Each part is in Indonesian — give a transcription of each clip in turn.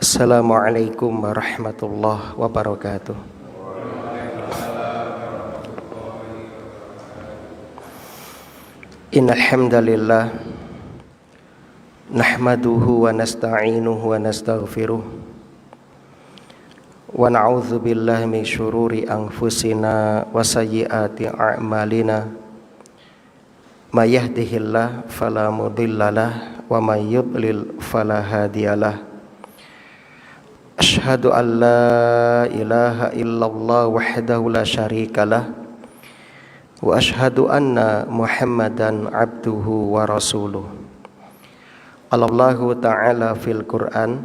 Assalamualaikum warahmatullahi wabarakatuh. Innal hamdalillah nahmaduhu wa nasta'inuhu wa nastaghfiruh wa na'udzu billahi min syururi anfusina wa sayyiati a'malina may yahdihillahu fala mudhillalah wa may yudlil fala hadiyalah. Asyhadu an la ilaha illallah wahdahu la syarikalah wa asyhadu anna Muhammadan abduhu wa rasuluh. Allahu ta'ala fil Qur'an,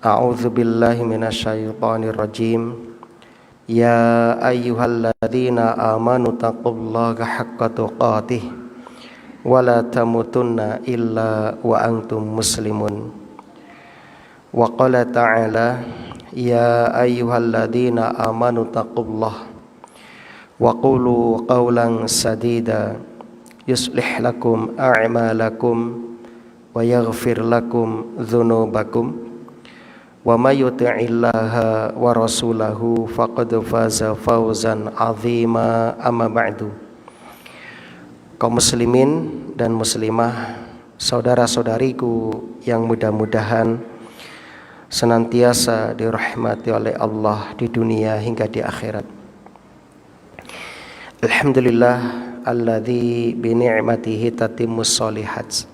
a'udzu billahi minasyaitonir rajim. Ya ayyuhalladzina amanu taqullaha haqqa tuqatih wa la tamutunna illa wa antum muslimun. Wa qala ta'ala ya ayyuhalladzina amanu taqullaha wa qulu qawlan sadida yuslih lakum a'malakum wa yaghfir lakum dhunubakum wa may yuti'illaha wa rasulahu faqad faza fawzan 'azima. Amma ba'du. Kaum muslimin dan muslimah, saudara-saudariku yang mudah-mudahan senantiasa dirahmati oleh Allah di dunia hingga di akhirat. Alhamdulillah alladzi bi ni'matihi tatimmus sholihat.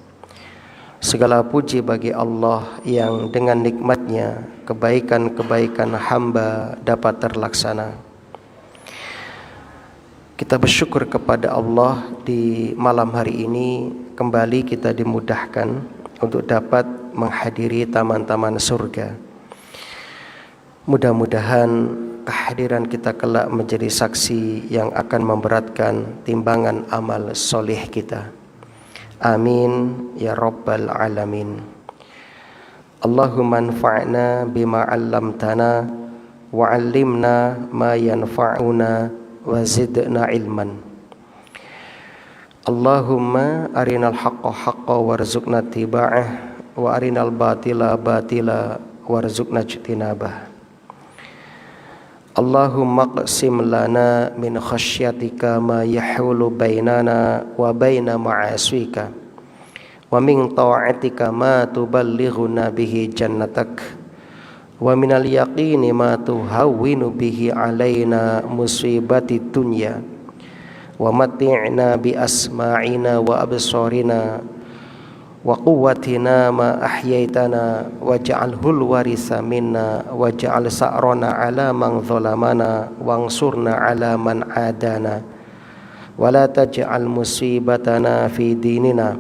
Segala puji bagi Allah yang dengan nikmatnya kebaikan-kebaikan hamba dapat terlaksana. Kita bersyukur kepada Allah di malam hari ini kembali kita dimudahkan untuk dapat menghadiri taman-taman surga. Mudah-mudahan kehadiran kita kelak menjadi saksi yang akan memberatkan timbangan amal soleh kita. Amin ya rabbal alamin. Allahumma anfa'na bima 'allamtana wa 'allimna ma yanfa'una wa zidna ilman. Allahumma arinal haqqa haqqan warzuqna ittiba'ah wa arinal batila batila warzuqna ijtinabah. Allahumma qsim lana min khasyatika ma yahulu bainana wa baina ma'aswika wa min ta'atika ma tuballighuna bihi jannatak wa minal yaqini ma tuhawwinu bihi alaina musibati dunya wa mati'na bi asma'ina wa absarina wa quwwatina ma ahyaitana waj'alhul waritha minna waj'al sa'rana 'ala man zalamana wansurna 'ala man adana wa la taj'al musibatana fi dinina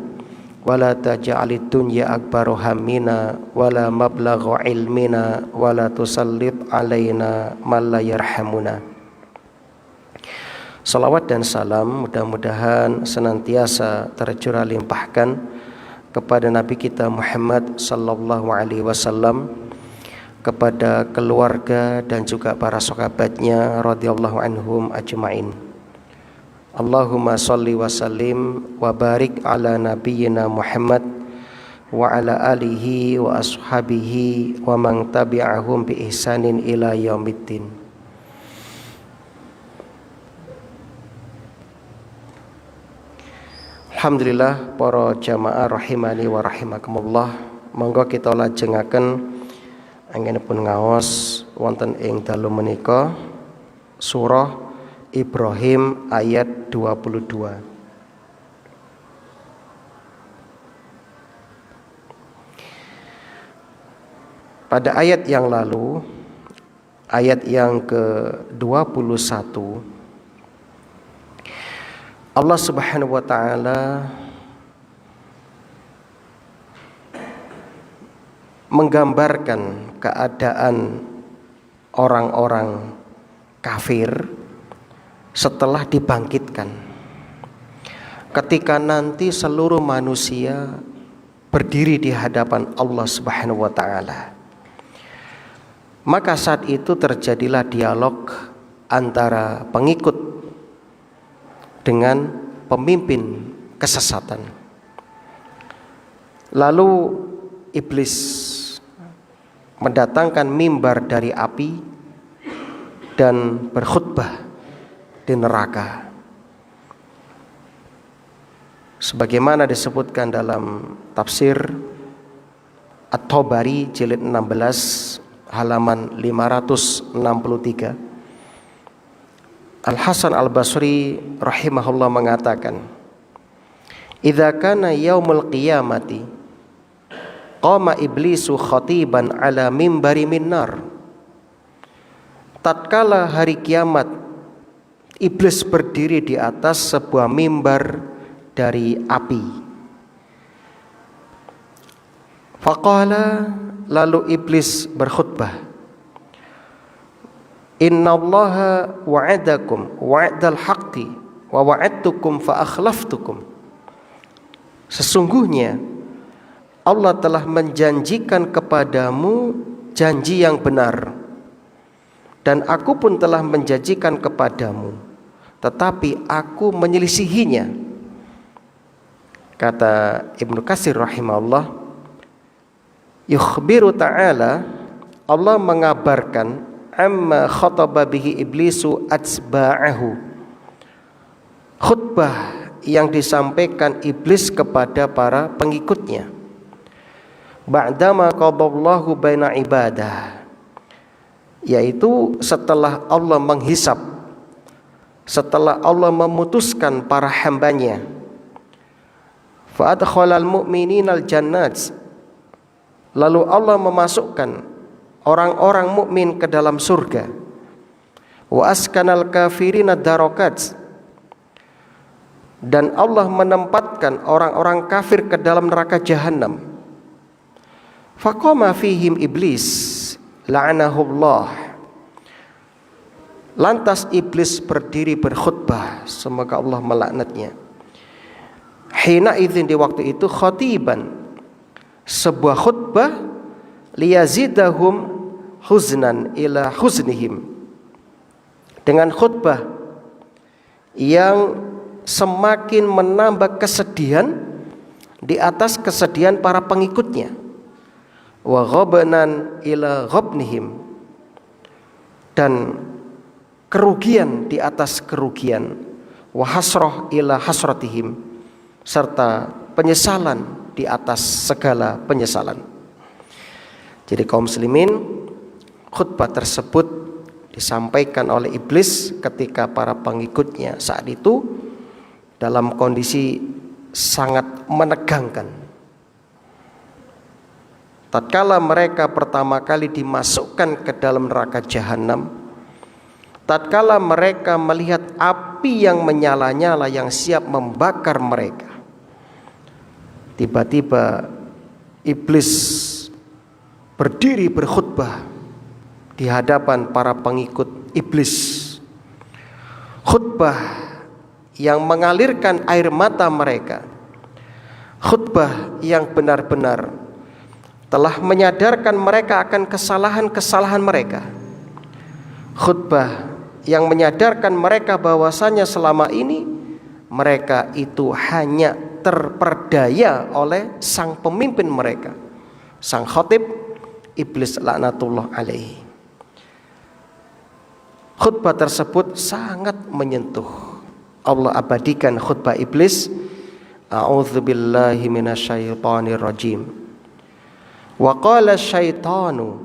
wa la taj'alid dunya akbar hammina wa la mablagha ilmina wa la tusallit 'alaina man la yarhamuna. Salawat dan salam mudah-mudahan senantiasa tercurah limpahkan kepada Nabi kita Muhammad sallallahu alaihi wasallam, kepada keluarga dan juga para sahabatnya radhiyallahu anhum ajmain. Allahumma shalli wa sallim wa barik ala nabiyyina Muhammad wa ala alihi wa ashabihi wa man tabi'ahum bi ihsanin ila yaumiddin. Alhamdulillah para jamaah rahimani wa rahimakumullah. Monggo kita lajengaken anggenipun ngaos wonten ing dalu menika surah Ibrahim ayat 22. Pada ayat yang lalu, ayat yang ke-21, Allah Subhanahu wa taala menggambarkan keadaan orang-orang kafir setelah dibangkitkan. Ketika nanti seluruh manusia berdiri di hadapan Allah Subhanahu wa taala. Maka saat itu terjadilah dialog antara pengikut dengan pemimpin kesesatan. Lalu iblis mendatangkan mimbar dari api dan berkhutbah di neraka. Sebagaimana disebutkan dalam tafsir At-Tabari jilid 16 halaman 563, Al-Hasan Al-Basri rahimahullah mengatakan, "Idza kana yaumul qiyamati qama iblisu khatiban ala mimbari min nar." Tatkala hari kiamat, iblis berdiri di atas sebuah mimbar dari api. Faqala, lalu iblis berkhutbah, "Innallaha wa'adakum wa'dal haqqi wa wa'adtukum fa akhlaftukum." Sesungguhnya Allah telah menjanjikan kepadamu janji yang benar, dan aku pun telah menjanjikan kepadamu, tetapi aku menyelisihinya. Kata Ibnu Katsir rahimahullah, yukhbiru ta'ala, Allah mengabarkan amma khataba bihi iblisu atsba'ahu, khutbah yang disampaikan iblis kepada para pengikutnya. Ba'dama qadallahu baina ibadah, yaitu setelah Allah menghisab, setelah Allah memutuskan para hambanya. Fa adkhalal mu'mininal jannat, lalu Allah memasukkan orang-orang mukmin ke dalam surga. Wa askanal kafirina darakat, dan Allah menempatkan orang-orang kafir ke dalam neraka jahanam. Faqama fihim iblis la'anahullah, lantas iblis berdiri berkhutbah, semoga Allah melaknatnya. Hina idzin, di waktu itu, khatiban, sebuah khutbah, liyazidahum huznan ila huznihim, dengan khutbah yang semakin menambah kesedihan di atas kesedihan para pengikutnya. Wa ghabnan ila ghabnihim, dan kerugian di atas kerugian. Wa hasrah ila hasratihim, serta penyesalan di atas segala penyesalan. Jadi kaum muslimin, khutbah tersebut disampaikan oleh iblis ketika para pengikutnya saat itu dalam kondisi sangat menegangkan. Tatkala mereka pertama kali dimasukkan ke dalam neraka jahanam, tatkala mereka melihat api yang menyala-nyala yang siap membakar mereka, tiba-tiba iblis berdiri berkhutbah di hadapan para pengikut iblis. Khutbah yang mengalirkan air mata mereka, khutbah yang benar-benar telah menyadarkan mereka akan kesalahan-kesalahan mereka, khutbah yang menyadarkan mereka bahwasanya selama ini mereka itu hanya terperdaya oleh sang pemimpin mereka, sang khatib iblis laknatullah alaihi. Khutbah tersebut sangat menyentuh. Allah abadikan khutbah iblis, a'udzubillahi minasyaitonir rajim. Wa qala syaitanu,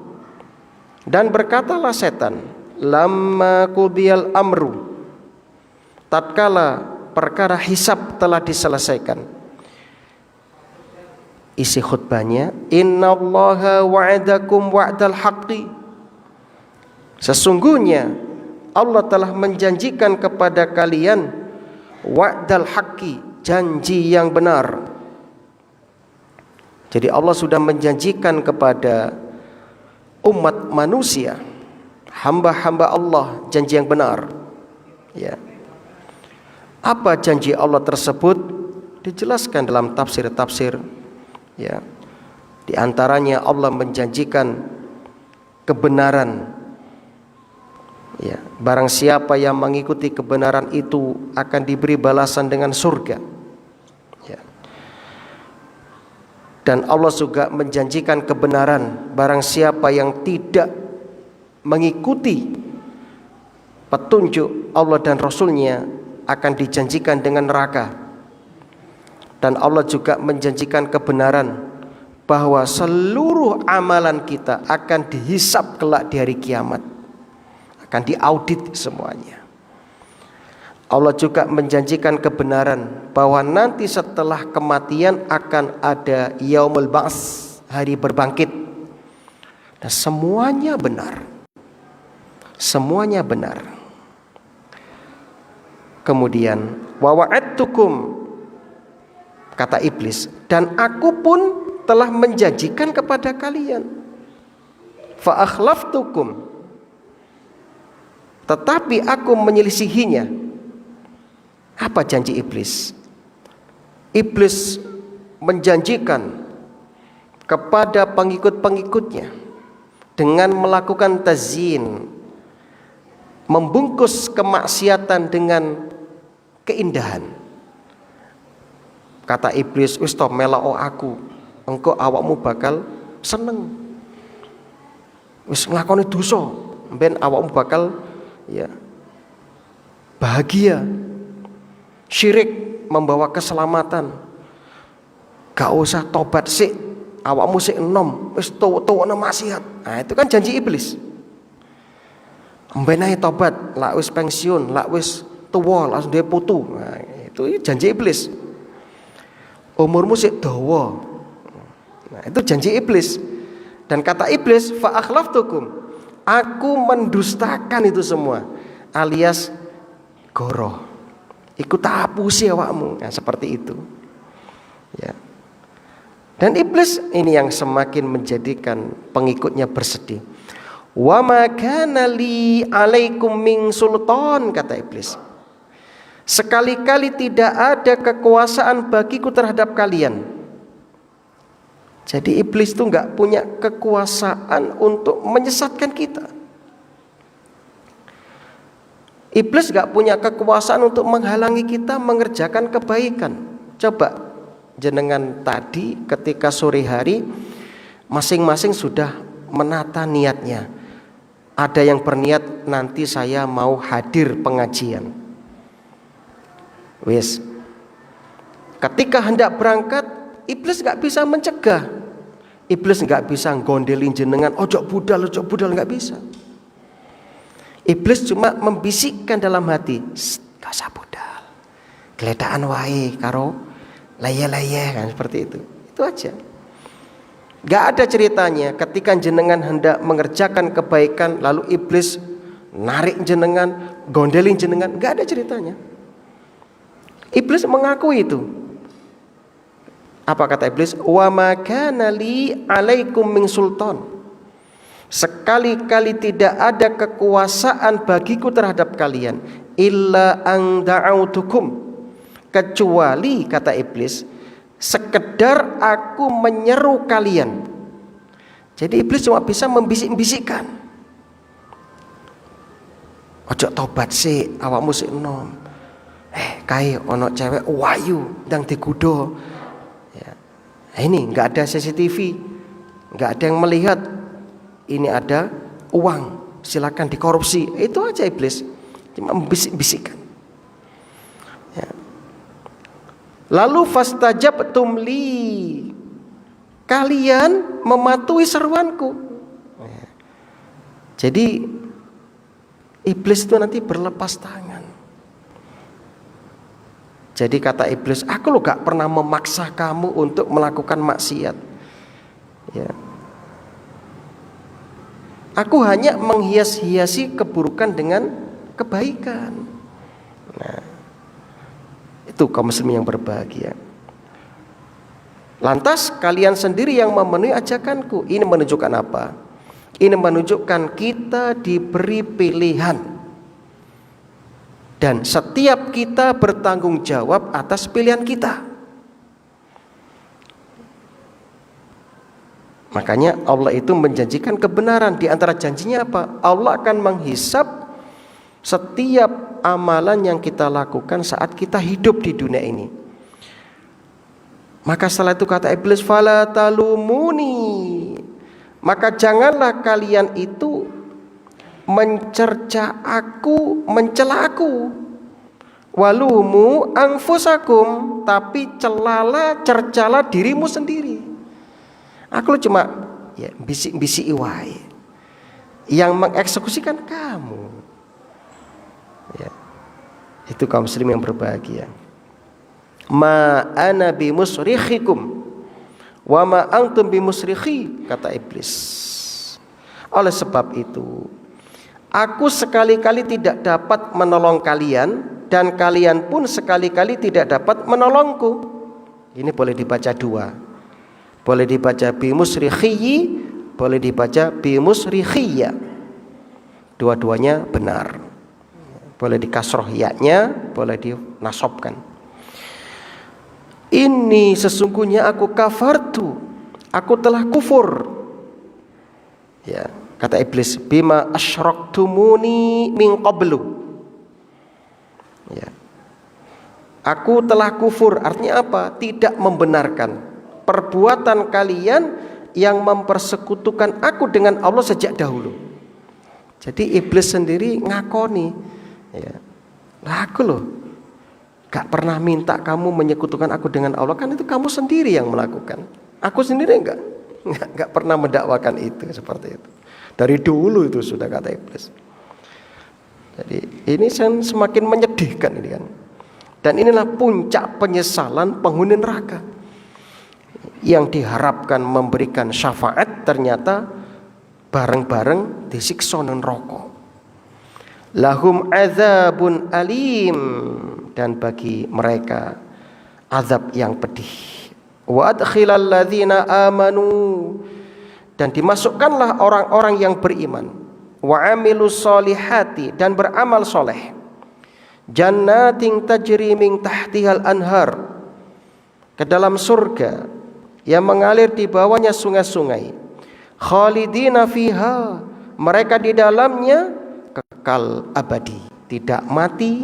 dan berkatalah setan, lamma qudiyal amru, tatkala perkara hisab telah diselesaikan. Isi khutbahnya, innallaha wa'adakum wa'dal haqqi, sesungguhnya Allah telah menjanjikan kepada kalian wa'dal haqqi, janji yang benar. Jadi Allah sudah menjanjikan kepada umat manusia, hamba-hamba Allah, janji yang benar. Ya. Apa janji Allah tersebut? Dijelaskan dalam tafsir-tafsir Ya. Di antaranya Allah menjanjikan kebenaran. Ya, barang siapa yang mengikuti kebenaran itu akan diberi balasan dengan surga. Ya. Dan Allah juga menjanjikan kebenaran, barang siapa yang tidak mengikuti petunjuk Allah dan Rasulnya akan dijanjikan dengan neraka. Dan Allah juga menjanjikan kebenaran bahwa seluruh amalan kita akan dihisap kelak di hari kiamat, akan diaudit semuanya. Allah juga menjanjikan kebenaran bahwa nanti setelah kematian akan ada yaumul ba'ts, hari berbangkit. Dan semuanya benar. Semuanya benar. Kemudian wa wa'adtukum, kata iblis, dan aku pun telah menjanjikan kepada kalian, fa akhlaftukum, tetapi aku menyelisihinya. Apa janji iblis? Iblis menjanjikan kepada pengikut-pengikutnya dengan melakukan tazyin, membungkus kemaksiatan dengan keindahan. Kata iblis, wis to melao aku, engko awakmu bakal seneng. Wis nglakoni dosa, ben awakmu bakal ya bahagia. Syirik membawa keselamatan. Gak usah tobat sik, awakmu sik enom, wis tuwa-tuwa maksiat. Nah, itu kan janji iblis. Mben ae tobat, lak wis pensiun, lak wis tuwa, langsung duwe putu. Nah, itu janji iblis. Umurmu sik dawa. Nah, itu janji iblis. Dan kata iblis, fa akhlaftukum, aku mendustakan itu semua, alias goroh. Ikut tapusi awakmu. Nah, seperti itu. Ya. Dan iblis ini yang semakin menjadikan pengikutnya bersedih. Wa ma kana li 'alaikum min sultan, kata iblis. Sekali-kali tidak ada kekuasaan bagiku terhadap kalian. Jadi iblis itu enggak punya kekuasaan untuk menyesatkan kita. Iblis enggak punya kekuasaan untuk menghalangi kita mengerjakan kebaikan. Coba jenengan tadi ketika sore hari masing-masing sudah menata niatnya. Ada yang berniat nanti saya mau hadir pengajian. Wis. Ketika hendak berangkat, iblis enggak bisa mencegah. Iblis enggak bisa gondelin jenengan, ojo budal enggak bisa. Iblis cuma membisikkan dalam hati, gak usah budal, geledakan wae karo leye-leye, kan seperti itu. Itu aja. Gak ada ceritanya ketika jenengan hendak mengerjakan kebaikan lalu iblis narik jenengan, gondelin jenengan, gak ada ceritanya. Iblis mengakui itu. Apa kata iblis? Wa ma kana li 'alaikum min sultan. Sekali-kali tidak ada kekuasaan bagiku terhadap kalian, illa an da'autukum, kecuali, kata iblis, sekedar aku menyeru kalian. Jadi iblis cuma bisa membisik-bisikkan. Ojo tobat sih, awakmu sik enom. Kae ono cewek wayu ndang digudo. Ya. Nah, ini enggak ada CCTV, enggak ada yang melihat. Ini ada uang, silakan dikorupsi. Itu aja iblis, cuma bisik-bisikkan. Ya. Lalu fastajabtum li, kalian mematuhi seruanku. Ya. Jadi iblis itu nanti berlepas tangan. Jadi kata iblis, aku lo gak pernah memaksa kamu untuk melakukan maksiat. Ya. Aku hanya menghias-hiasi keburukan dengan kebaikan. Nah, itu kaum muslimin yang berbahagia. Lantas kalian sendiri yang memenuhi ajakanku. Ini menunjukkan apa? Ini menunjukkan kita diberi pilihan. Dan setiap kita bertanggung jawab atas pilihan kita. Makanya Allah itu menjanjikan kebenaran. Di antara janjinya apa? Allah akan menghisap setiap amalan yang kita lakukan saat kita hidup di dunia ini. Maka setelah itu kata iblis, fala talumuni, maka janganlah kalian itu mencerca aku, mencela aku. Walumu anfusakum, tapi cercalah dirimu sendiri. Aku cuma ya bisik-bisik wae. Yang mengeksekusikan kamu. Ya. Itu kaum muslim yang berbahagia. Ma ana bimusrikhikum wa ma antum bimusrikhi, kata iblis. Oleh sebab itu, aku sekali-kali tidak dapat menolong kalian, dan kalian pun sekali-kali tidak dapat menolongku. Ini boleh dibaca dua. Boleh dibaca bimusrikhi, boleh dibaca bimusrikhiyya. Dua-duanya benar. Boleh dikasroh ya-nya, boleh dinasobkan. Ini sesungguhnya aku kafartu, aku telah kufur. Ya, kata iblis, bima asyraktumuni min qablu. Ya. Aku telah kufur, artinya apa? Tidak membenarkan perbuatan kalian yang mempersekutukan aku dengan Allah sejak dahulu. Jadi iblis sendiri ngakoni, ya, lah aku loh gak pernah minta kamu menyekutukan aku dengan Allah, kan itu kamu sendiri yang melakukan. Aku sendiri enggak pernah mendakwakan itu, seperti itu. Dari dulu itu sudah, kata iblis. Jadi ini semakin menyedihkan ini kan. Dan inilah puncak penyesalan penghuni neraka. Yang diharapkan memberikan syafaat ternyata bareng-bareng disiksa dengan rokok. Lahum azabun alim, dan bagi mereka azab yang pedih. Wa adkhilal ladzina amanu, dan dimasukkanlah orang-orang yang beriman. Wa amilus solihati, dan beramal soleh. Jannatin tajri min tahtihal anhar, ke dalam surga yang mengalir di bawahnya sungai-sungai. Khalidina fiha, mereka di dalamnya kekal abadi, tidak mati,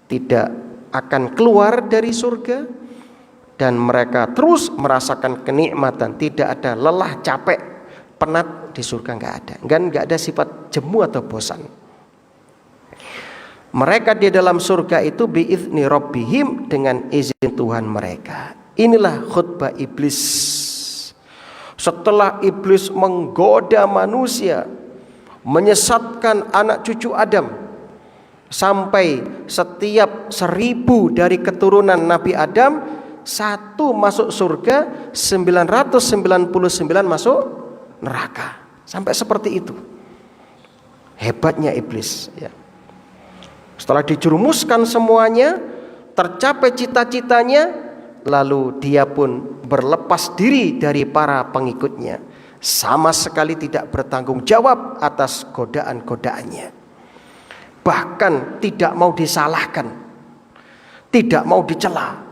tidak akan keluar dari surga, dan mereka terus merasakan kenikmatan. Tidak ada lelah, capek, penat di surga, nggak ada sifat jemu atau bosan. Mereka di dalam surga itu biizni rabbihim, dengan izin Tuhan mereka. Inilah khutbah iblis. Setelah iblis menggoda manusia, menyesatkan anak cucu Adam, sampai setiap 1000 dari keturunan Nabi Adam, 1 masuk surga, 999 masuk neraka. Sampai seperti itu hebatnya iblis, ya. Setelah dijerumuskan semuanya, tercapai cita-citanya, lalu dia pun berlepas diri dari para pengikutnya, sama sekali tidak bertanggung jawab atas godaan-godaannya. Bahkan tidak mau disalahkan, tidak mau dicela.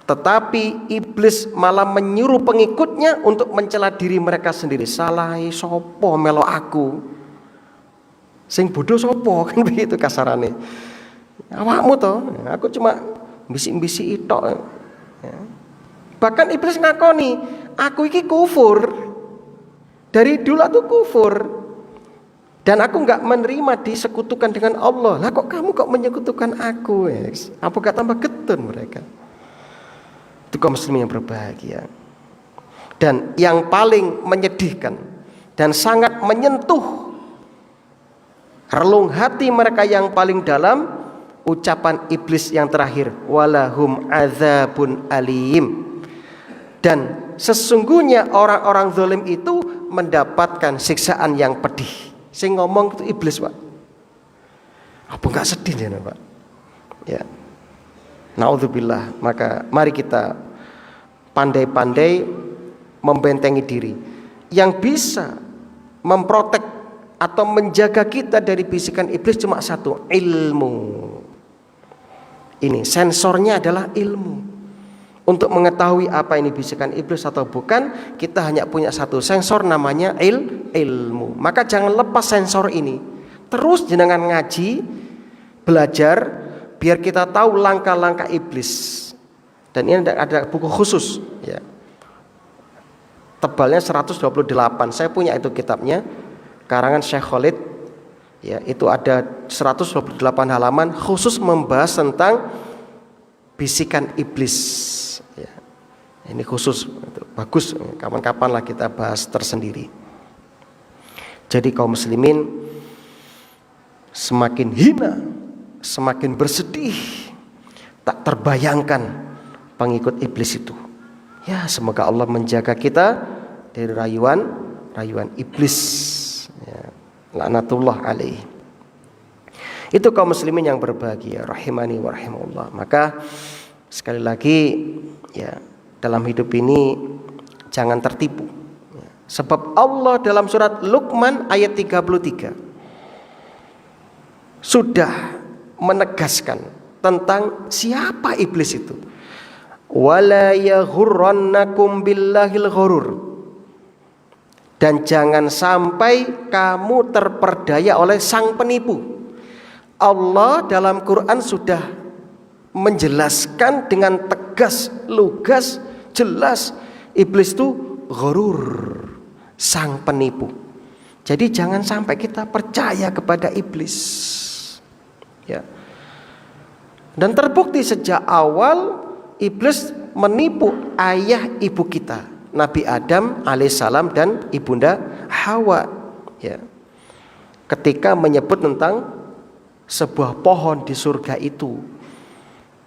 Tetapi iblis malah menyuruh pengikutnya untuk mencela diri mereka sendiri. Salahi sopo melo aku, sing bodoh sopo, kan begitu kasarannya. Awakmu toh, aku cuma bisik-bisik tok. Ya. Bahkan iblis ngakoni, aku iki kufur. Dari dulu aku kufur. Dan aku enggak menerima disekutukan dengan Allah. Lah kok kamu kok menyekutukan aku? Yes. Apa gak tambah getun mereka? Itu kaum muslimin yang berbahagia. Dan yang paling menyedihkan dan sangat menyentuh relung hati mereka yang paling dalam, ucapan iblis yang terakhir, walahum azabun alim, dan sesungguhnya orang-orang zalim itu mendapatkan siksaan yang pedih. Sing ngomong itu iblis, Pak. Apa enggak sedih ya, Pak? Ya. Naudzubillah. Maka mari kita pandai-pandai membentengi diri. Yang bisa memprotek atau menjaga kita dari bisikan iblis cuma satu, ilmu. Ini sensornya adalah ilmu. Untuk mengetahui apa ini bisikan iblis atau bukan, kita hanya punya satu sensor namanya ilmu. Maka jangan lepas sensor ini. Terus jenengan ngaji, belajar, biar kita tahu langkah-langkah iblis. Dan ini ada buku khusus, ya. Tebalnya 128. Saya punya itu kitabnya, karangan Syekh Khalid. Ya, itu ada 128 halaman khusus membahas tentang bisikan iblis. Ya. Ini khusus, bagus. Kapan-kapan lah kita bahas tersendiri. Jadi kaum muslimin semakin hina, semakin bersedih, tak terbayangkan pengikut iblis itu. Ya, semoga Allah menjaga kita dari rayuan iblis. Ya, laknatullah alaih. Itu kaum muslimin yang berbahagia, rahimani wa rahimahullah. Maka sekali lagi, ya, dalam hidup ini jangan tertipu. Sebab Allah dalam surat Luqman ayat 33 sudah menegaskan tentang siapa iblis itu. Wala yaghurrannakum billahil ghurur. Dan jangan sampai kamu terperdaya oleh sang penipu. Allah dalam Quran sudah menjelaskan dengan tegas, lugas, jelas, iblis itu ghurur, sang penipu. Jadi jangan sampai kita percaya kepada iblis. Ya. Dan terbukti sejak awal iblis menipu ayah ibu kita, Nabi Adam alaihissalam dan ibunda Hawa. Ya. Ketika menyebut tentang sebuah pohon di surga itu,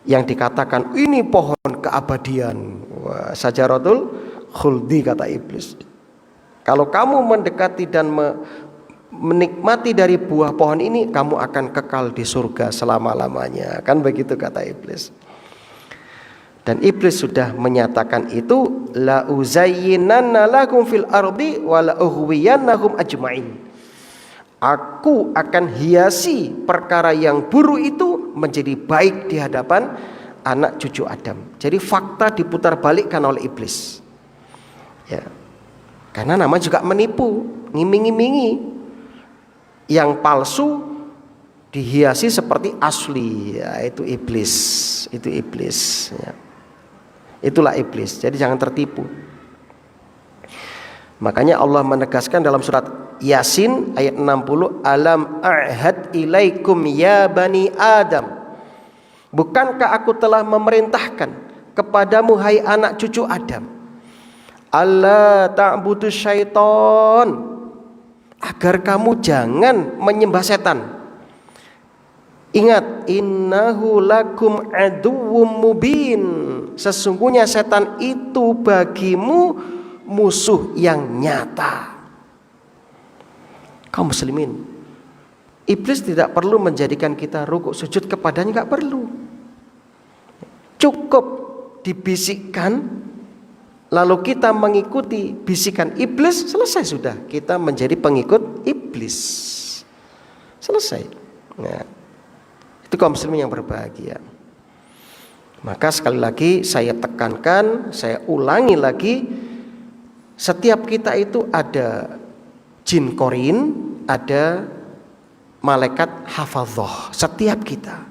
yang dikatakan ini pohon keabadian. Wah, sajaratul khuldi, kata iblis. Kalau kamu mendekati dan menikmati dari buah pohon ini, kamu akan kekal di surga selama-lamanya. Kan begitu kata iblis. Dan iblis sudah menyatakan itu, la uzayyinanna lakum fil ardi wa la ughwiyannahum ajma'in. Aku akan hiasi perkara yang buruk itu menjadi baik di hadapan anak cucu Adam. Jadi fakta diputar balikkan oleh iblis. Ya. Karena nama juga menipu, ngiming-ngimingi. Yang palsu dihiasi seperti asli. Ya, itu iblis. Itu iblis. Ya. Itulah iblis. Jadi jangan tertipu. Makanya Allah menegaskan dalam surat Yasin ayat 60, alam a'had ilaikum ya bani Adam, bukankah aku telah memerintahkan kepadamu hai anak cucu Adam, alla ta'budu syaiton, agar kamu jangan menyembah setan. Ingat, innahu lakum aduwwum mubin, sesungguhnya setan itu bagimu musuh yang nyata. Kaum muslimin, iblis tidak perlu menjadikan kita rukuk sujud kepadanya, enggak perlu. Cukup dibisikkan, lalu kita mengikuti bisikan iblis, selesai sudah. Kita menjadi pengikut iblis. Selesai. Nah, itu kaum muslimin yang berbahagia. Maka sekali lagi saya tekankan, saya ulangi lagi, setiap kita itu ada jin korin, ada malaikat hafadhah. Setiap kita,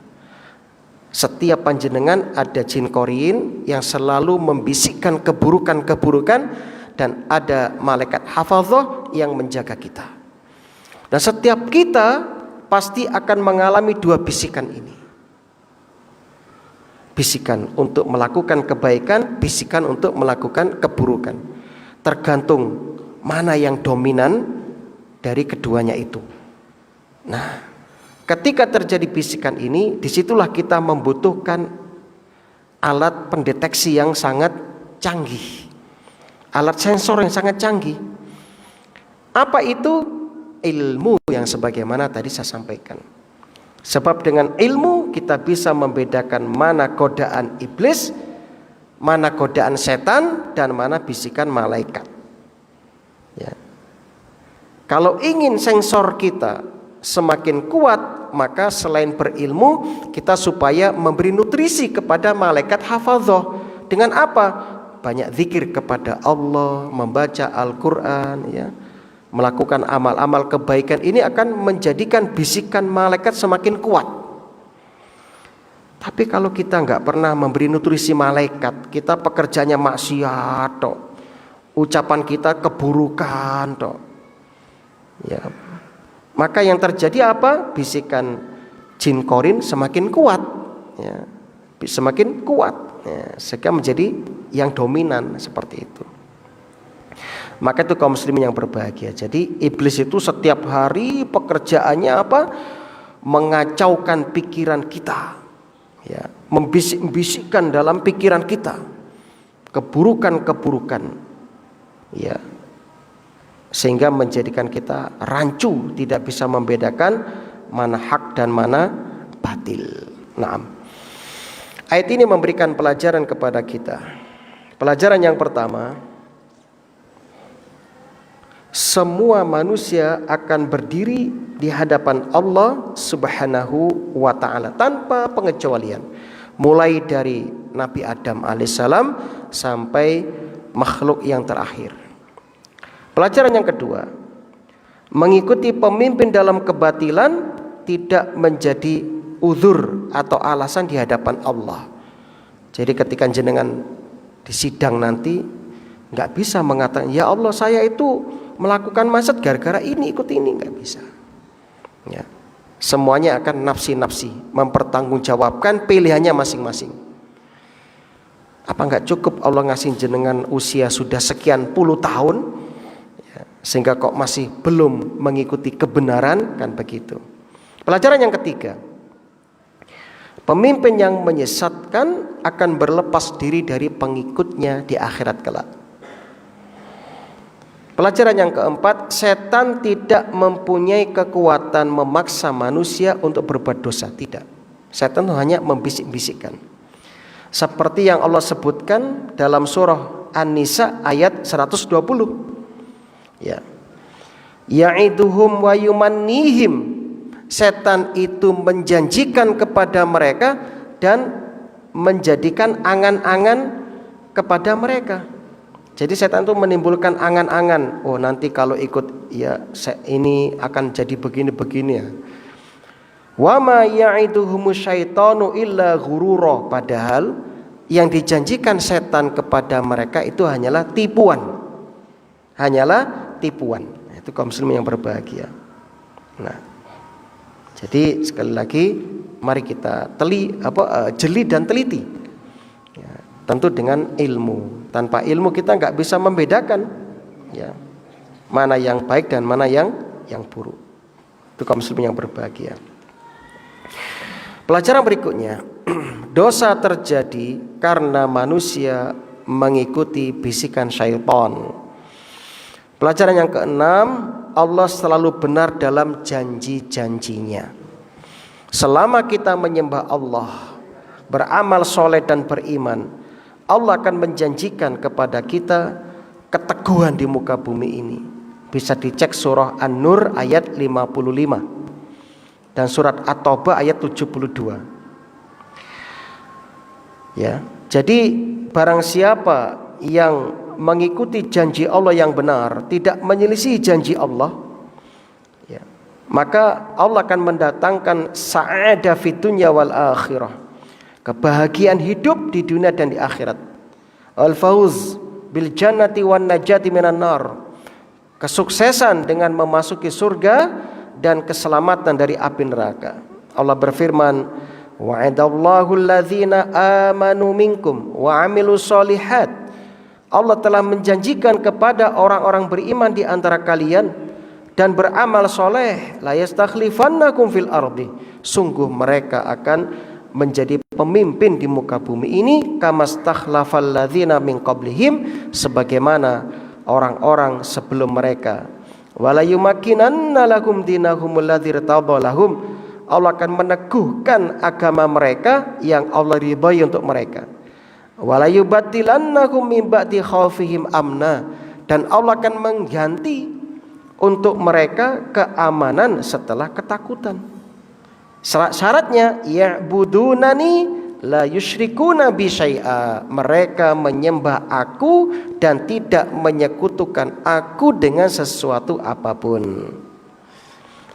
setiap panjenengan ada jin korin yang selalu membisikkan keburukan-keburukan, dan ada malaikat hafadhah yang menjaga kita. Dan setiap kita pasti akan mengalami dua bisikan ini. Bisikan untuk melakukan kebaikan, bisikan untuk melakukan keburukan. Tergantung mana yang dominan dari keduanya itu. Nah, ketika terjadi bisikan ini, disitulah kita membutuhkan alat pendeteksi yang sangat canggih, alat sensor yang sangat canggih. Apa itu? Ilmu yang sebagaimana tadi saya sampaikan. Sebab dengan ilmu kita bisa membedakan mana godaan iblis, mana godaan setan, dan mana bisikan malaikat. Ya. Kalau ingin sensor kita semakin kuat, maka selain berilmu, kita supaya memberi nutrisi kepada malaikat hafadhah Dengan apa? Banyak zikir kepada Allah, membaca Al-Quran, ya, melakukan amal-amal kebaikan. Ini akan menjadikan bisikan malaikat semakin kuat. Tapi kalau kita nggak pernah memberi nutrisi malaikat, kita pekerjaannya maksiat tok, ucapan kita keburukan tok, ya, maka yang terjadi apa? Bisikan jin korin semakin kuat, ya, semakin kuat, ya, sehingga menjadi yang dominan seperti itu. Maka itu kaum muslimin yang berbahagia. Jadi iblis itu setiap hari pekerjaannya apa? Mengacaukan pikiran kita, ya, membisik-bisikkan dalam pikiran kita keburukan-keburukan, ya, sehingga menjadikan kita rancu, tidak bisa membedakan mana hak dan mana batil. Naam. Ayat ini memberikan pelajaran kepada kita. Pelajaran yang pertama, semua manusia akan berdiri di hadapan Allah Subhanahu wa ta'ala tanpa pengecualian, mulai dari Nabi Adam alaihissalam sampai makhluk yang terakhir. Pelajaran yang kedua, mengikuti pemimpin dalam kebatilan tidak menjadi uzur atau alasan di hadapan Allah. Jadi ketika jenengan di sidang nanti nggak bisa mengatakan, ya Allah saya itu melakukan maksiat gara-gara ini, ikut ini, nggak bisa, ya. Semuanya akan nafsi-nafsi mempertanggungjawabkan pilihannya masing-masing. Apa nggak cukup Allah ngasih jenengan usia sudah sekian puluh tahun, ya, sehingga kok masih belum mengikuti kebenaran, kan begitu. Pelajaran yang ketiga, pemimpin yang menyesatkan akan berlepas diri dari pengikutnya di akhirat kelak. Pelajaran yang keempat, setan tidak mempunyai kekuatan memaksa manusia untuk berbuat dosa. Tidak. Setan hanya membisik-bisikkan. Seperti yang Allah sebutkan dalam surah An-Nisa ayat 120. Ya. Ya'iduhum wa yumannihim. Setan itu menjanjikan kepada mereka dan menjadikan angan-angan kepada mereka. Jadi setan itu menimbulkan angan-angan, oh nanti kalau ikut ya ini akan jadi begini-begini ya. Wa ma ya'iduhumus syaitanu illa ghurura, padahal yang dijanjikan setan kepada mereka itu hanyalah tipuan. Hanyalah tipuan. Itu kaum muslimin yang berbahagia. Nah, jadi sekali lagi mari kita jeli dan teliti. Ya, tentu dengan ilmu. Tanpa ilmu kita nggak bisa membedakan, ya, mana yang baik dan mana yang buruk. Itu kaum muslimin yang berbahagia. Pelajaran berikutnya, dosa terjadi karena manusia mengikuti bisikan syaitan. Pelajaran yang keenam, Allah selalu benar dalam janji-janjinya. Selama kita menyembah Allah, beramal soleh dan beriman, Allah akan menjanjikan kepada kita keteguhan di muka bumi ini. Bisa dicek surah An-Nur ayat 55 dan surat At-Taubah ayat 72. Ya, jadi barang siapa yang mengikuti janji Allah yang benar, tidak menyelisih janji Allah, ya, maka Allah akan mendatangkan sa'adah fid dunya wal akhirah, kebahagiaan hidup di dunia dan di akhirat. Al-fauz bil jannati wan najati minan nar, kesuksesan dengan memasuki surga dan keselamatan dari api neraka. Allah berfirman, wa'adallahu alladzina amanu minkum wa amilus solihat. Allah telah menjanjikan kepada orang-orang beriman di antara kalian dan beramal soleh, la yastakhlifannakum fil ardi, sungguh mereka akan menjadi pemimpin di muka bumi ini, kamastakhlafal ladzina min qablihim, sebagaimana orang-orang sebelum mereka. Wala yumakkinanna lakum dinahumul ladzi irtadha lahum, Allah akan meneguhkan agama mereka yang Allah ridhai untuk mereka. Wala yubaddilannahum min ba'di khaufihim amna, dan Allah akan mengganti untuk mereka keamanan setelah ketakutan. Syaratnya ya'budunani la yusyrikuna bi syai'a, mereka menyembah aku dan tidak menyekutukan aku dengan sesuatu apapun.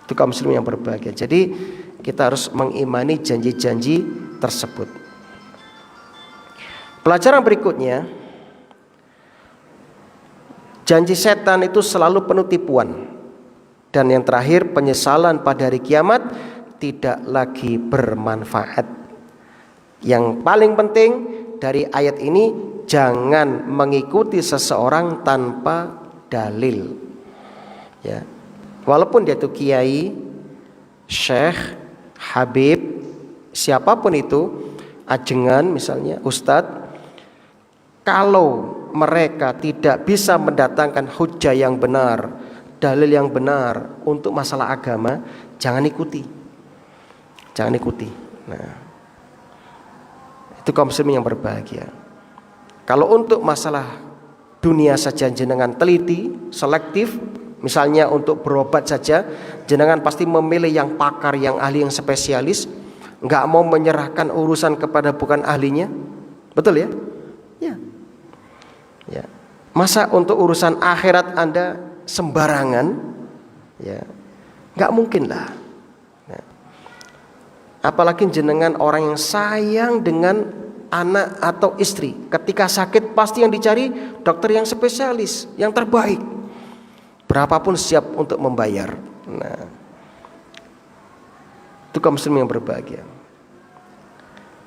Itu kaum muslimin yang berbahagia. Jadi kita harus mengimani janji-janji tersebut. Pelajaran berikutnya, janji setan itu selalu penuh tipuan. Dan yang terakhir, penyesalan pada hari kiamat tidak lagi bermanfaat. Yang paling penting dari ayat ini, jangan mengikuti seseorang tanpa dalil. Ya. Walaupun dia itu kiai, syekh, habib, siapapun itu, ajengan misalnya, ustadz, kalau mereka tidak bisa mendatangkan hujah yang benar, dalil yang benar untuk masalah agama, jangan ikuti. Jangan ikuti. Nah, itu kaum muslimin yang berbahagia. Kalau untuk masalah dunia saja jenengan teliti, selektif, misalnya untuk berobat saja, jenengan pasti memilih yang pakar, yang ahli, yang spesialis, nggak mau menyerahkan urusan kepada bukan ahlinya. Betul ya? Ya. Ya. Masa untuk urusan akhirat Anda sembarangan? Ya. Nggak mungkin lah. Ya. Apalagi jenengan orang yang sayang dengan anak atau istri. Ketika sakit pasti yang dicari dokter yang spesialis, yang terbaik. Berapapun siap untuk membayar. Nah, itu kaum muslimin yang berbahagia.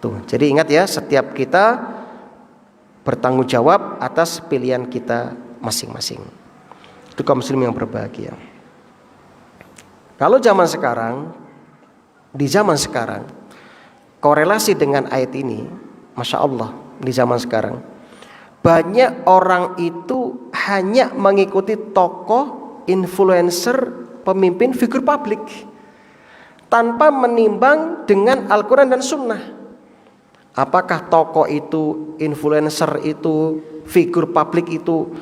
Tuh, jadi ingat ya, setiap kita bertanggung jawab atas pilihan kita masing-masing. Itu kaum muslimin yang berbahagia. Kalau zaman sekarang, di zaman sekarang, korelasi dengan ayat ini, Masya Allah, di zaman sekarang, banyak orang itu hanya mengikuti tokoh, influencer, pemimpin, figur publik, tanpa menimbang dengan Al-Quran dan Sunnah. Apakah tokoh itu, influencer itu, figur publik itu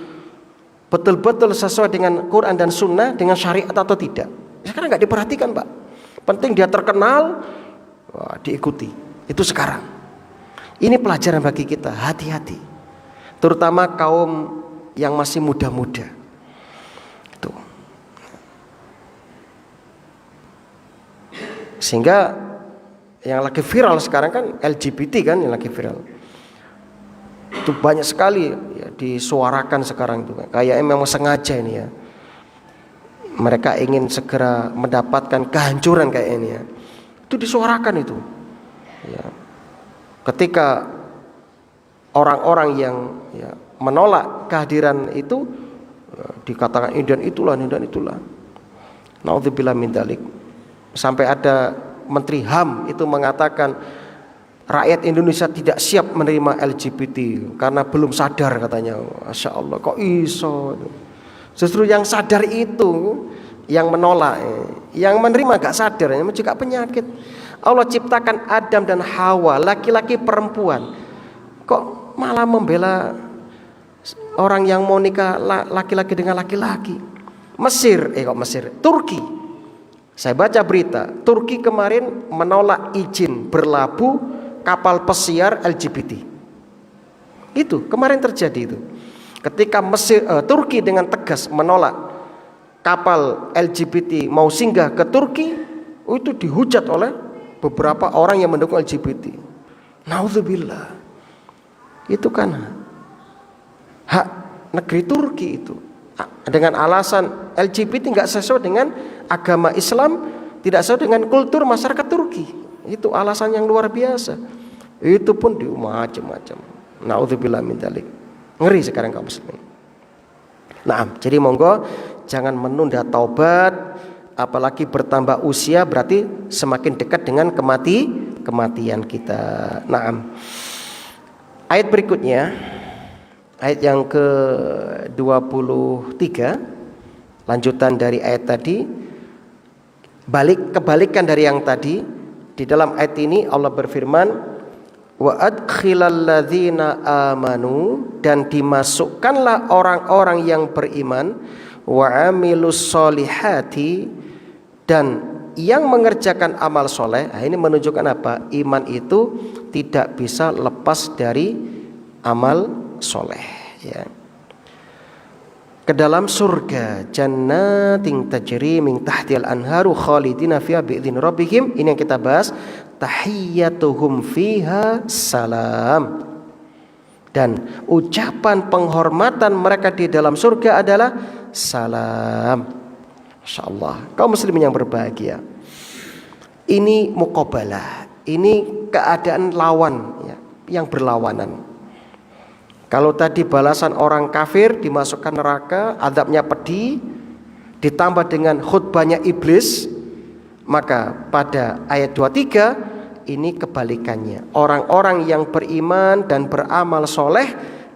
betul-betul sesuai dengan Quran dan Sunnah, dengan syariat atau tidak? Sekarang nggak diperhatikan, Pak. Penting dia terkenal, wah, diikuti. Itu sekarang. Ini pelajaran bagi kita, hati-hati. Terutama kaum yang masih muda-muda. Itu. Sehingga yang lagi viral sekarang kan LGBT kan yang lagi viral. Itu banyak sekali ya, disuarakan sekarang itu. Kayaknya memang sengaja ini ya. Mereka ingin segera mendapatkan kehancuran kayak ini ya. Itu disuarakan itu. Ya. Ketika orang-orang yang ya, menolak kehadiran itu ya, dikatakan ini dan itulah, ini dan itulah. Naudzubillah min dzalik. Sampai ada Menteri HAM itu mengatakan rakyat Indonesia tidak siap menerima LGBT karena belum sadar katanya. Masya Allah, kok iso? Justru yang sadar itu yang menolak, yang menerima gak sadar, yang juga penyakit. Allah ciptakan Adam dan Hawa, laki-laki perempuan, kok malah membela orang yang mau nikah laki-laki dengan laki-laki. Turki. Saya baca berita, Turki kemarin menolak izin berlabuh kapal pesiar LGBT. Itu kemarin terjadi itu. Ketika Turki dengan tegas menolak kapal LGBT mau singgah ke Turki, itu dihujat oleh beberapa orang yang mendukung LGBT. Naudzubillah. Itu kan hak negeri Turki itu. Dengan alasan LGBT nggak sesuai dengan agama Islam, tidak sesuai dengan kultur masyarakat Turki. Itu alasan yang luar biasa. Itu pun macam-macam. Naudzubillah min dzalik. Ngeri sekarang kaum muslimin. Nah, jadi monggo jangan menunda taubat, apalagi bertambah usia berarti semakin dekat dengan kematian kita. Naam. Ayat berikutnya, ayat yang ke-23, lanjutan dari ayat tadi, kebalikan dari yang tadi. Di dalam ayat ini Allah berfirman, wa adkhilal ladzina amanu, dan dimasukkanlah orang-orang yang beriman, wa amilus solihati, dan yang mengerjakan amal soleh. Nah, ini menunjukkan apa? Iman itu tidak bisa lepas dari amal soleh, ya. Ke dalam surga, jannatin tajri min tahtiha al-anharu khalidina fiha bi'idzni rabbihim. Ini yang kita bahas, tahiyyatuhum fiha salam. Dan ucapan penghormatan mereka di dalam surga adalah salam. Masyaallah, kaum muslimin yang berbahagia. Ini muqabalah, ini keadaan lawan, ya, yang berlawanan. Kalau tadi balasan orang kafir dimasukkan neraka, azabnya pedih, ditambah dengan khutbahnya iblis, maka pada ayat 23 ini kebalikannya. Orang-orang yang beriman dan beramal soleh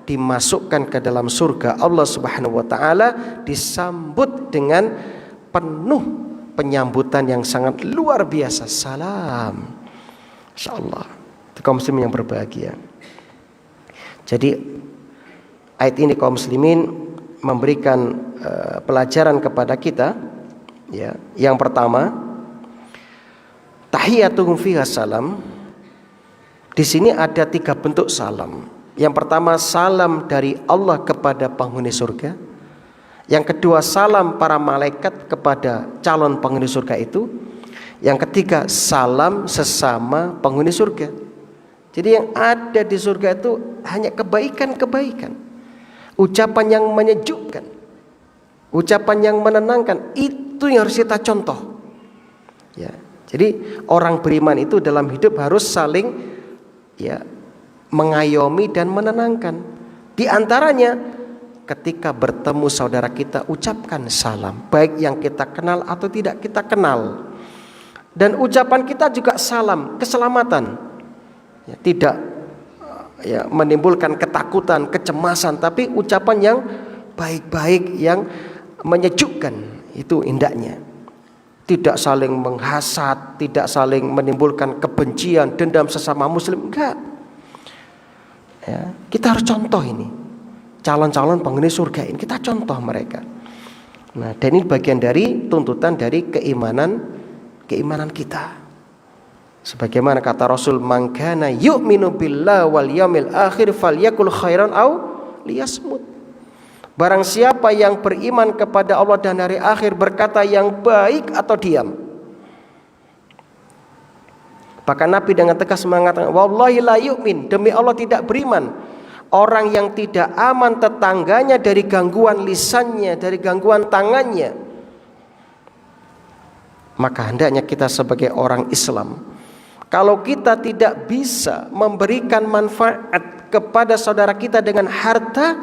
dimasukkan ke dalam surga Allah Subhanahu wa taala, disambut dengan penuh penyambutan yang sangat luar biasa. Salam. Insyaallah. Kaum muslimin yang berbahagia. Jadi ayat ini kaum muslimin memberikan pelajaran kepada kita, ya. Yang pertama, tahiyyatuhum fiha salam. Di sini ada 3 bentuk salam. Yang pertama, salam dari Allah kepada penghuni surga. Yang kedua, salam para malaikat kepada calon penghuni surga itu. Yang ketiga, salam sesama penghuni surga. Jadi yang ada di surga itu hanya kebaikan-kebaikan, ucapan yang menyejukkan, ucapan yang menenangkan. Itu yang harus kita contoh, ya. Jadi orang beriman itu dalam hidup harus saling, ya, mengayomi dan menenangkan. Di antaranya ketika bertemu saudara kita, ucapkan salam, baik yang kita kenal atau tidak kita kenal. Dan ucapan kita juga salam keselamatan, ya, tidak, ya, menimbulkan ketakutan, kecemasan, tapi ucapan yang baik-baik, yang menyejukkan. Itu indahnya. Tidak saling menghasad, tidak saling menimbulkan kebencian, dendam sesama muslim, enggak. Ya, kita harus contoh ini. Calon-calon penghuni surga ini kita contoh mereka. Nah, dan ini bagian dari tuntutan dari keimanan kita. Sebagaimana kata Rasul, man kana yu'minu billahi wal yaumil akhir falyakul khairan aw liyasmut. Barang siapa yang beriman kepada Allah dan hari akhir, berkata yang baik atau diam. Bahkan Nabi dengan tegas mengatakan, wallahi la yu'min, demi Allah tidak beriman orang yang tidak aman tetangganya dari gangguan lisannya, dari gangguan tangannya. Maka hendaknya kita sebagai orang Islam, kalau kita tidak bisa memberikan manfaat kepada saudara kita dengan harta,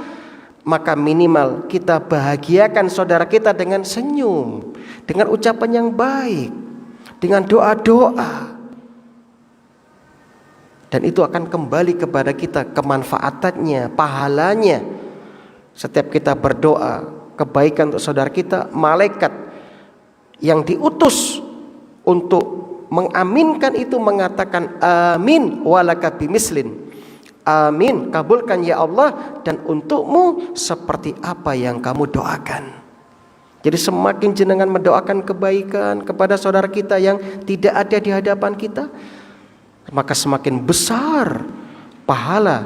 maka minimal kita bahagiakan saudara kita dengan senyum, dengan ucapan yang baik, dengan doa-doa. Dan itu akan kembali kepada kita kemanfaatannya, pahalanya. Setiap kita berdoa kebaikan untuk saudara kita, malaikat yang diutus untuk mengaminkan itu mengatakan amin walaka bimislin. Amin, kabulkan ya Allah, dan untukmu seperti apa yang kamu doakan. Jadi semakin jenengan mendoakan kebaikan kepada saudara kita yang tidak ada di hadapan kita, maka semakin besar pahala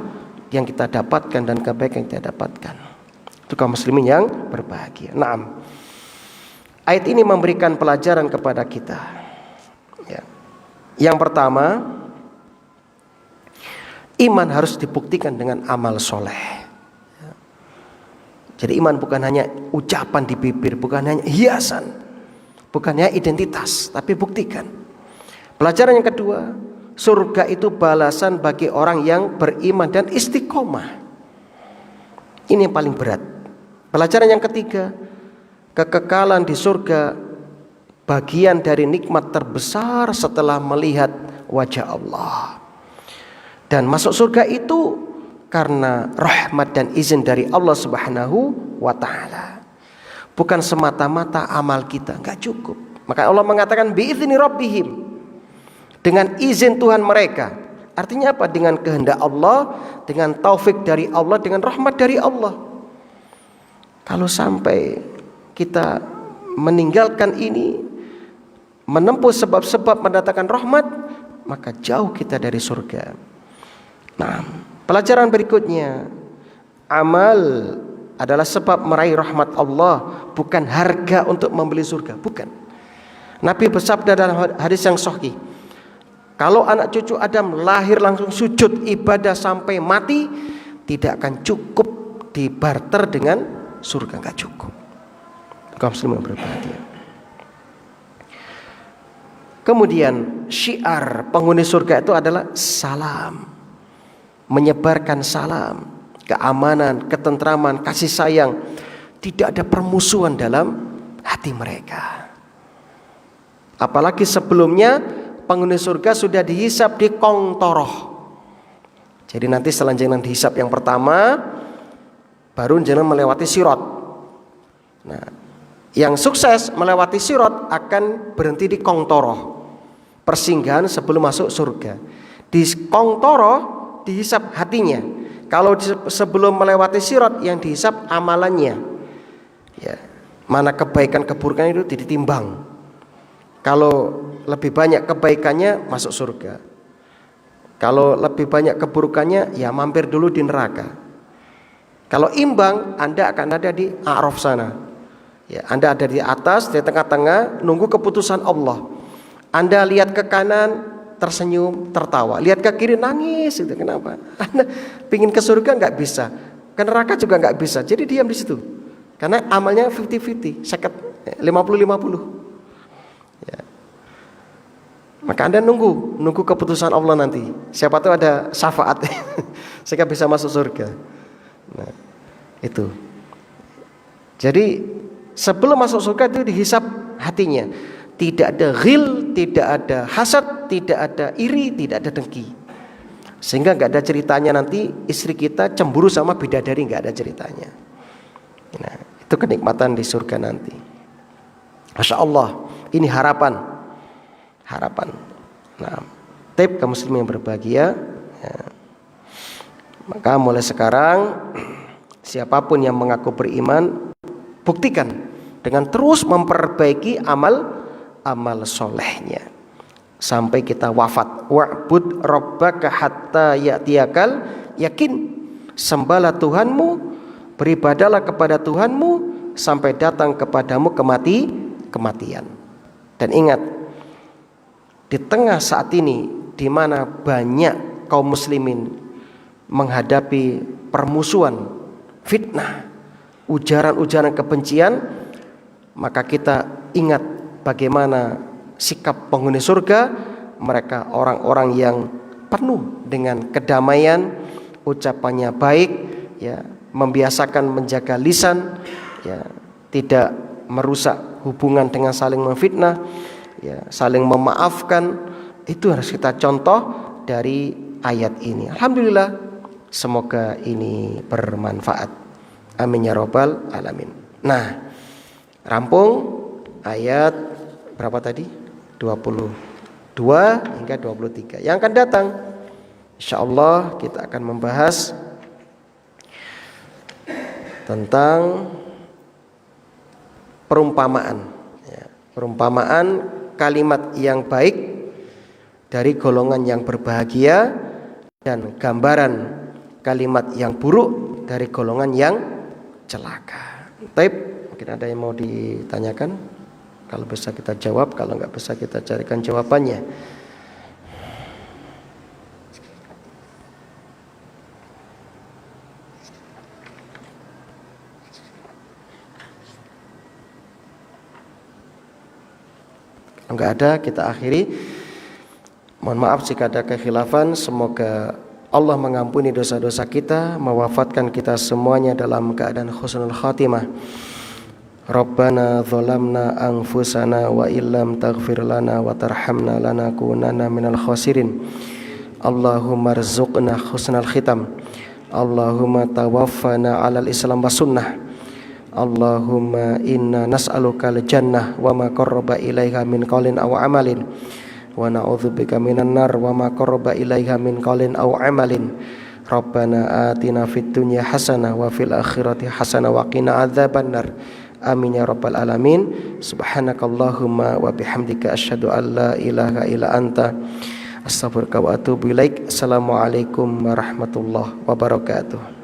yang kita dapatkan dan kebaikan yang kita dapatkan. Itu kaum muslimin yang berbahagia. Naam. Ayat ini memberikan pelajaran kepada kita. Ya. Yang pertama, iman harus dibuktikan dengan amal soleh. Ya. Jadi iman bukan hanya ucapan di bibir, bukan hanya hiasan, bukan hanya identitas, tapi buktikan. Pelajaran yang kedua, surga itu balasan bagi orang yang beriman dan istiqomah. Ini yang paling berat. Pelajaran yang ketiga, kekekalan di surga bagian dari nikmat terbesar setelah melihat wajah Allah. Dan masuk surga itu karena rahmat dan izin dari Allah Subhanahu wa ta'ala. Bukan semata-mata amal kita, enggak cukup. Maka Allah mengatakan bi'izni rabbihim, dengan izin Tuhan mereka. Artinya apa? Dengan kehendak Allah, dengan taufik dari Allah, dengan rahmat dari Allah. Kalau sampai kita meninggalkan ini, menempuh sebab-sebab mendatangkan rahmat, maka jauh kita dari surga. Nah, pelajaran berikutnya, amal adalah sebab meraih rahmat Allah, bukan harga untuk membeli surga, bukan. Nabi bersabda dalam hadis yang sahih, kalau anak cucu Adam lahir langsung sujud ibadah sampai mati, tidak akan cukup dibarter dengan surga, enggak cukup. Kaum muslimin berbahagia. Kemudian syiar penghuni surga itu adalah salam, menyebarkan salam, keamanan, ketentraman, kasih sayang. Tidak ada permusuhan dalam hati mereka. Apalagi sebelumnya penghuni surga sudah dihisap di Qantharah. Jadi nanti selanjutnya dihisap yang pertama, baru jangan melewati sirat. Nah, yang sukses melewati sirat akan berhenti di Qantharah, persinggahan sebelum masuk surga. Di Qantharah dihisap hatinya. Kalau sebelum melewati sirat, yang dihisap amalannya. Ya, mana kebaikan keburukan itu ditimbang. Kalau lebih banyak kebaikannya masuk surga. Kalau lebih banyak keburukannya, ya mampir dulu di neraka. Kalau imbang, Anda akan ada di A'raf sana. Ya, Anda ada di atas, di tengah-tengah, nunggu keputusan Allah. Anda lihat ke kanan, tersenyum, tertawa. Lihat ke kiri, nangis. Gitu. Kenapa? Anda pingin ke surga nggak bisa, ke neraka juga nggak bisa. Jadi diam di situ. Karena amalnya 50-50, 50-50. Ya. Maka Anda nunggu keputusan Allah nanti. Siapa tahu ada syafaat sehingga bisa masuk surga. Nah, itu. Jadi sebelum masuk surga itu dihisap hatinya. Tidak ada ghil, tidak ada hasad, tidak ada iri, tidak ada dengki. Sehingga nggak ada ceritanya nanti istri kita cemburu sama bidadari, nggak ada ceritanya. Nah, itu kenikmatan di surga nanti. Masya Allah, ini harapan. Nah, tip kaum muslimin yang berbahagia. Ya. Maka mulai sekarang, siapapun yang mengaku beriman, buktikan dengan terus memperbaiki amal solehnya sampai kita wafat. Wa'bud rabbaka hatta ya'tiyakal yakin. Sembahlah Tuhanmu, beribadalah kepada Tuhanmu sampai datang kepadamu kematian. Dan ingat, di tengah saat ini di mana banyak kaum muslimin menghadapi permusuhan, fitnah, ujaran-ujaran kebencian, maka kita ingat bagaimana sikap penghuni surga. Mereka orang-orang yang penuh dengan kedamaian, ucapannya baik, ya, membiasakan menjaga lisan, ya, tidak merusak hubungan dengan saling memfitnah, ya, saling memaafkan. Itu harus kita contoh dari ayat ini. Alhamdulillah, semoga ini bermanfaat. Amin ya rabbal alamin. Nah, rampung ayat berapa tadi? 22 hingga 23. Yang akan datang insyaallah kita akan membahas tentang perumpamaan, ya, perumpamaan kalimat yang baik dari golongan yang berbahagia dan gambaran kalimat yang buruk dari golongan yang celaka. Taib, mungkin ada yang mau ditanyakan? Kalau bisa kita jawab, kalau nggak bisa kita carikan jawabannya. Kalau nggak ada, kita akhiri. Mohon maaf jika ada kekhilafan. Semoga Allah mengampuni dosa-dosa kita, mewafatkan kita semuanya dalam keadaan husnul khatimah. Rabbana zalamna anfusana wa illam taghfir lana wa tarhamna lanakunanna minal khasirin. Allahumma rzuqna husnal khitam. Allahumma tawaffana alal islam wa sunnah. Allahumma inna nas'aluka al-jannah wa ma qarraba ilaiha min qaulin aw amalin. Wa na'udzubika minan nar wa ma qarraba ilaiha min qaulin aw amalin. Rabbana atina fid dunya hasanah wa fil akhirati hasanah wa qina adzabannar. Amin ya rabbal alamin. Subhanakallahumma wa bihamdika asyhadu an la ilaha illa anta Astaghfiruka wa atubu ilaik. Assalamualaikum warahmatullahi wabarakatuh.